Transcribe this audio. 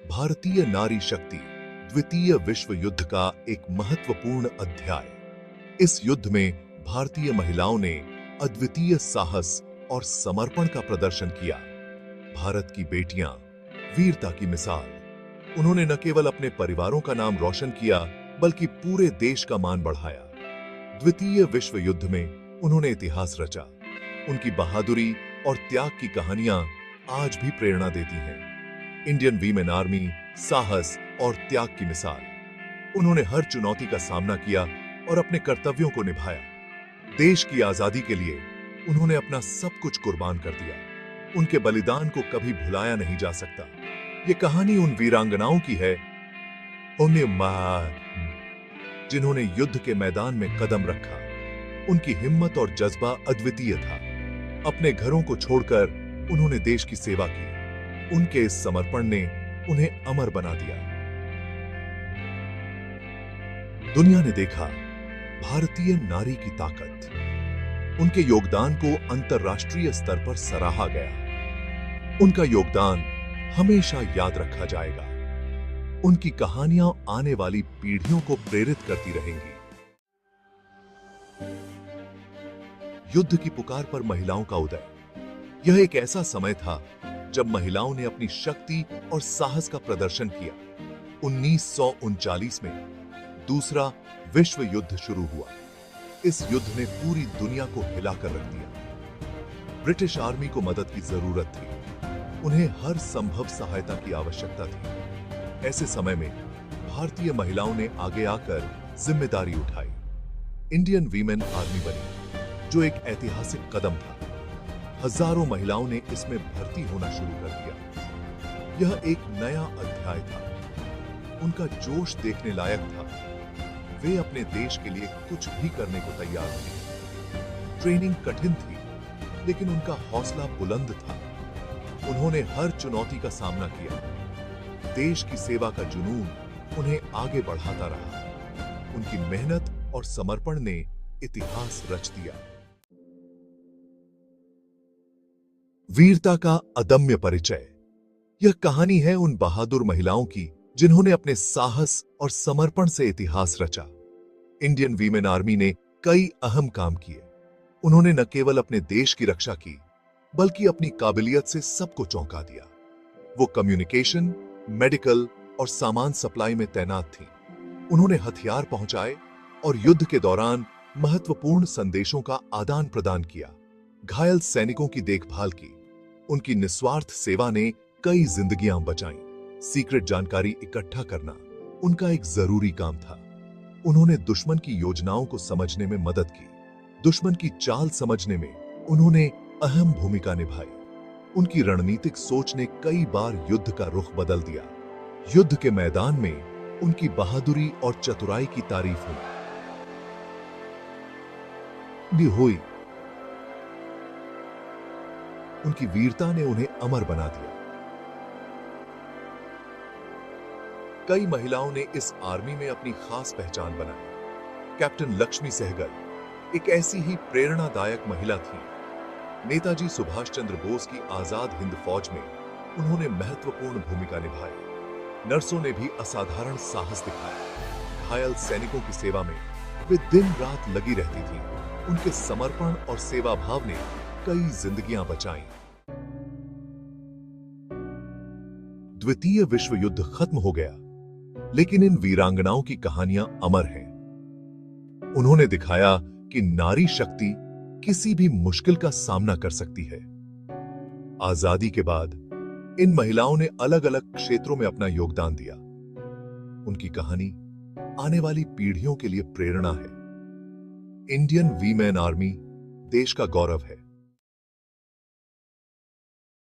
भारतीय नारी शक्ति द्वितीय विश्व युद्ध का एक महत्वपूर्ण अध्याय। इस युद्ध में भारतीय महिलाओं ने अद्वितीय साहस और समर्पण का प्रदर्शन किया। भारत की बेटियां वीरता की मिसाल। उन्होंने न केवल अपने परिवारों का नाम रोशन किया बल्कि पूरे देश का मान बढ़ाया। द्वितीय विश्व युद्ध में उन्होंने इतिहास रचा। उनकी बहादुरी और त्याग की कहानियां आज भी प्रेरणा देती हैं। इंडियन वीमेन आर्मी साहस और त्याग की मिसाल। उन्होंने हर चुनौती का सामना किया और अपने कर्तव्यों को निभाया। देश की आजादी के लिए उन्होंने अपना सब कुछ कुर्बान कर दिया। उनके बलिदान को कभी भुलाया नहीं जा सकता। ये कहानी उन वीरांगनाओं की है जिन्होंने युद्ध के मैदान में कदम रखा। उनकी हिम्मत और जज्बा अद्वितीय था। अपने घरों को छोड़कर उन्होंने देश की सेवा की। उनके इस समर्पण ने उन्हें अमर बना दिया। दुनिया ने देखा भारतीय नारी की ताकत। उनके योगदान को अंतर्राष्ट्रीय स्तर पर सराहा गया। उनका योगदान हमेशा याद रखा जाएगा। उनकी कहानियां आने वाली पीढ़ियों को प्रेरित करती रहेंगी। युद्ध की पुकार पर महिलाओं का उदय। यह एक ऐसा समय था जब महिलाओं ने अपनी शक्ति और साहस का प्रदर्शन किया। 1939 में दूसरा विश्व युद्ध शुरू हुआ। इस युद्ध ने पूरी दुनिया को हिलाकर रख दिया। ब्रिटिश आर्मी को मदद की जरूरत थी। उन्हें हर संभव सहायता की आवश्यकता थी। ऐसे समय में भारतीय महिलाओं ने आगे आकर जिम्मेदारी उठाई। इंडियन वीमेन आर्मी बनी, जो एक ऐतिहासिक कदम था। हजारों महिलाओं ने इसमें भर्ती होना शुरू कर दिया। यह एक नया अध्याय था। उनका जोश देखने लायक था। वे अपने देश के लिए कुछ भी करने को तैयार थे। ट्रेनिंग कठिन थी, लेकिन उनका हौसला बुलंद था। उन्होंने हर चुनौती का सामना किया। देश की सेवा का जुनून उन्हें आगे बढ़ाता रहा। उनकी मेहनत और समर्पण ने इतिहास रच दिया। वीरता का अदम्य परिचय। यह कहानी है उन बहादुर महिलाओं की जिन्होंने अपने साहस और समर्पण से इतिहास रचा। इंडियन वीमेन आर्मी ने कई अहम काम किए। उन्होंने न केवल अपने देश की रक्षा की, बल्कि अपनी काबिलियत से सबको चौंका दिया। वो कम्युनिकेशन, मेडिकल और सामान सप्लाई में तैनात थीं। उन्होंने हथियार पहुंचाए और युद्ध के दौरान महत्वपूर्ण संदेशों का आदान प्रदान किया। घायल सैनिकों की देखभाल की। उनकी निस्वार्थ सेवा ने कई जिंदगियां बचाईं। सीक्रेट जानकारी इकट्ठा करना उनका एक जरूरी काम था। उन्होंने दुश्मन की योजनाओं को समझने में मदद की। दुश्मन की चाल समझने में उन्होंने अहम भूमिका निभाई। उनकी रणनीतिक सोच ने कई बार युद्ध का रुख बदल दिया। युद्ध के मैदान में उनकी बहादुरी और चतुराई की तारीफ हुई। उनकी वीरता ने उन्हें अमर बना दिया। कई महिलाओं ने इस आर्मी में अपनी खास पहचान बनाई। कैप्टन लक्ष्मी सहगल एक ऐसी ही प्रेरणादायक महिला थी। नेताजी सुभाष चंद्र बोस की आजाद हिंद फौज में उन्होंने महत्वपूर्ण भूमिका निभाई। नर्सों ने भी असाधारण साहस दिखाया। घायल सैनिकों की सेवा में वे दिन रात लगी रहती थीं। उनके समर्पण और सेवा भाव ने कई जिंदगियां बचाईं। द्वितीय विश्व युद्ध खत्म हो गया, लेकिन इन वीरांगनाओं की कहानियां अमर हैं। उन्होंने दिखाया कि नारी शक्ति किसी भी मुश्किल का सामना कर सकती है। आजादी के बाद इन महिलाओं ने अलग अलग क्षेत्रों में अपना योगदान दिया। उनकी कहानी आने वाली पीढ़ियों के लिए प्रेरणा है। इंडियन वीमेन आर्मी देश का गौरव है।